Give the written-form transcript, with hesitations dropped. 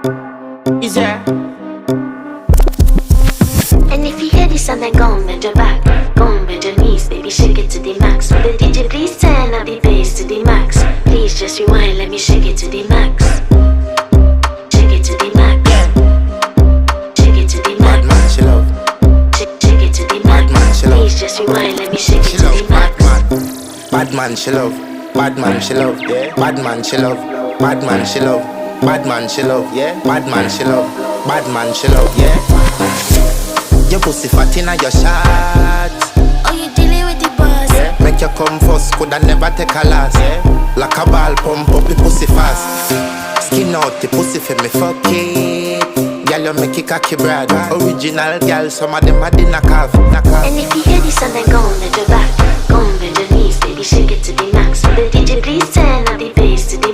Is there? And if you hear this and then go on bend your back, go on bend your knees, baby, shake it to the max. Will the DJ please turn up the bass to the max? Please just rewind, let me shake it to the max. Shake it to the max. Shake it to the max. Bad man, she love. Shake it to the max. Bad man, she love. Please just rewind, let me shake it She to love. the max. Bad man, she love. Bad man, she love. Yeah. Bad man, she love. Bad man, she love. Bad man, she love. Yeah. Bad man, she love. Bad man, she love. Yeah. Your pussy fat inna your shot. Oh, you dealing with the boss? Yeah. Make you come first, coulda never take a last. Yeah. Like a ball, pump up the pussy fast. Skin out the pussy for me, fuck it. Girl, you make it cocky brad. Original girl, some of them a dinner calf. And if you hear this and then go on bend your back, go on bend your knees, baby, shake it to the max. Will the DJ please turn up the bass to the